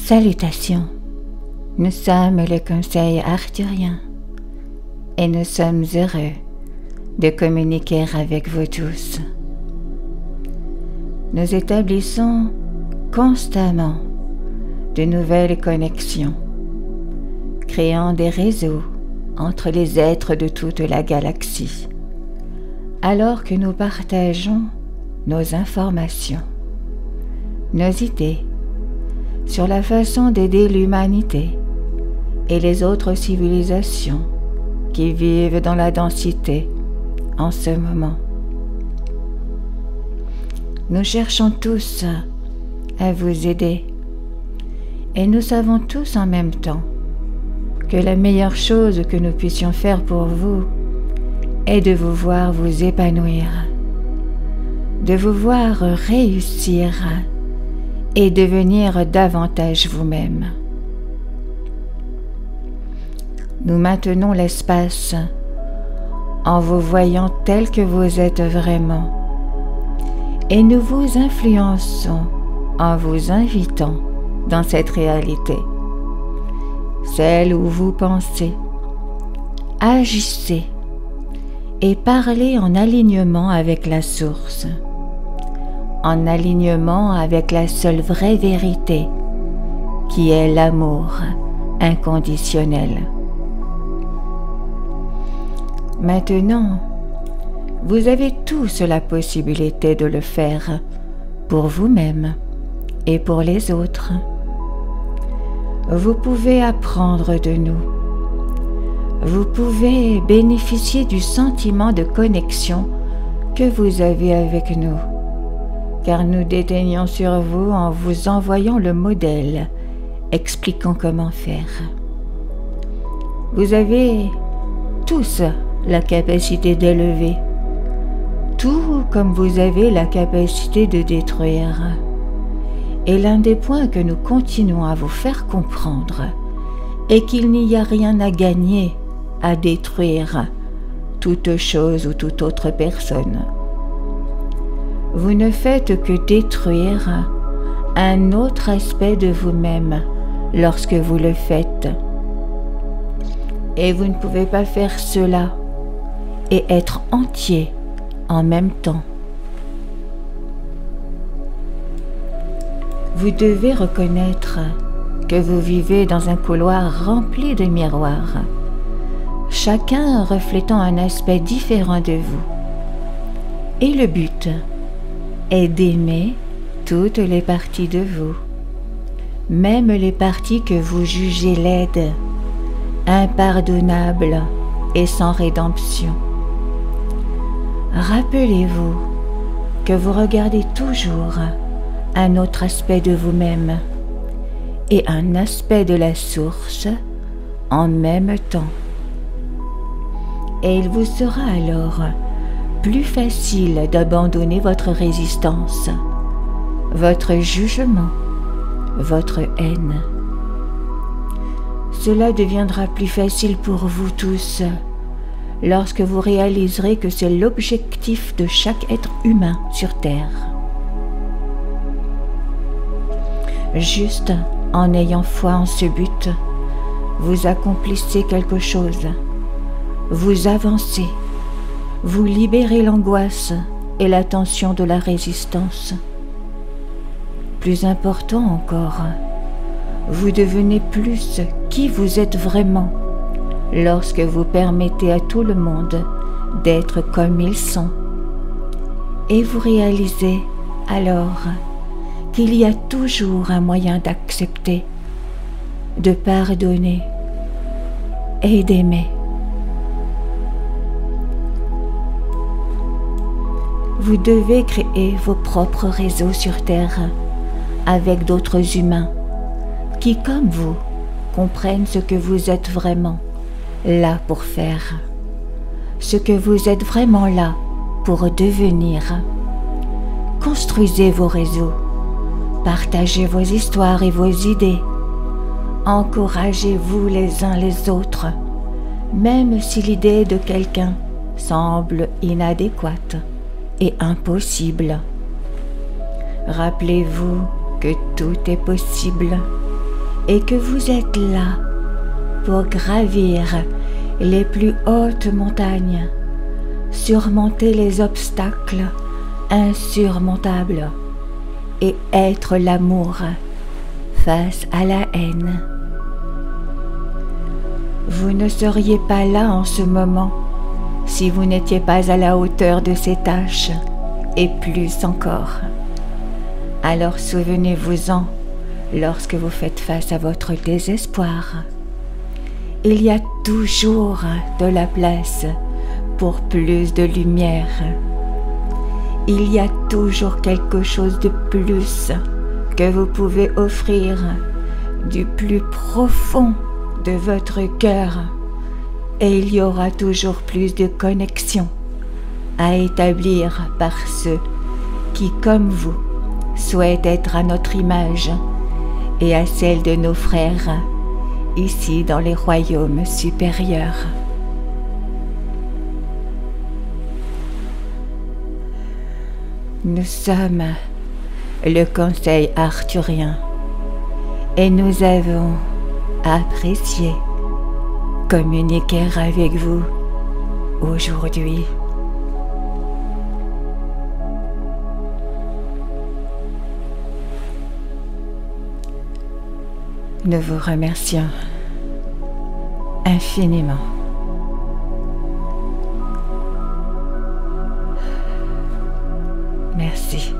Salutations, nous sommes le Conseil arthurien et nous sommes heureux de communiquer avec vous tous. Nous établissons constamment de nouvelles connexions, créant des réseaux entre les êtres de toute la galaxie, alors que nous partageons nos informations, nos idées sur la façon d'aider l'humanité et les autres civilisations qui vivent dans la densité en ce moment. Nous cherchons tous à vous aider et nous savons tous en même temps que la meilleure chose que nous puissions faire pour vous est de vous voir vous épanouir, de vous voir réussir et devenir davantage vous-même. Nous maintenons l'espace en vous voyant tel que vous êtes vraiment et nous vous influençons en vous invitant dans cette réalité, celle où vous pensez, agissez et parlez en alignement avec la source, en alignement avec la seule vraie vérité qui est l'amour inconditionnel. Maintenant, vous avez tous la possibilité de le faire pour vous-même et pour les autres. Vous pouvez apprendre de nous. Vous pouvez bénéficier du sentiment de connexion que vous avez avec nous, car nous déteignons sur vous en vous envoyant le modèle expliquant comment faire. Vous avez tous la capacité d'élever, tout comme vous avez la capacité de détruire. Et l'un des points que nous continuons à vous faire comprendre est qu'il n'y a rien à gagner à détruire toute chose ou toute autre personne. Vous ne faites que détruire un autre aspect de vous-même lorsque vous le faites. Et vous ne pouvez pas faire cela et être entier en même temps. Vous devez reconnaître que vous vivez dans un couloir rempli de miroirs, chacun reflétant un aspect différent de vous. Et le but est d'aimer toutes les parties de vous, même les parties que vous jugez laides, impardonnables et sans rédemption. Rappelez-vous que vous regardez toujours un autre aspect de vous-même et un aspect de la source en même temps. Et il vous sera alors plus facile d'abandonner votre résistance, votre jugement, votre haine. Cela deviendra plus facile pour vous tous lorsque vous réaliserez que c'est l'objectif de chaque être humain sur Terre. Juste en ayant foi en ce but, vous accomplissez quelque chose, vous avancez, vous libérez l'angoisse et la tension de la résistance. Plus important encore, vous devenez plus qui vous êtes vraiment lorsque vous permettez à tout le monde d'être comme ils sont. Et vous réalisez alors qu'il y a toujours un moyen d'accepter, de pardonner et d'aimer. Vous devez créer vos propres réseaux sur Terre avec d'autres humains qui, comme vous, comprennent ce que vous êtes vraiment là pour faire, ce que vous êtes vraiment là pour devenir. Construisez vos réseaux, partagez vos histoires et vos idées, encouragez-vous les uns les autres, même si l'idée de quelqu'un semble inadéquate et impossible. Rappelez-vous que tout est possible et que vous êtes là pour gravir les plus hautes montagnes, surmonter les obstacles insurmontables et être l'amour face à la haine. Vous ne seriez pas là en ce moment si vous n'étiez pas à la hauteur de ces tâches, et plus encore. Alors souvenez-vous-en lorsque vous faites face à votre désespoir. Il y a toujours de la place pour plus de lumière. Il y a toujours quelque chose de plus que vous pouvez offrir du plus profond de votre cœur, et il y aura toujours plus de connexion à établir par ceux qui, comme vous, souhaitent être à notre image et à celle de nos frères ici dans les royaumes supérieurs. Nous sommes le Conseil arthurien et nous avons apprécié communiquer avec vous aujourd'hui. Nous vous remercions infiniment. Merci.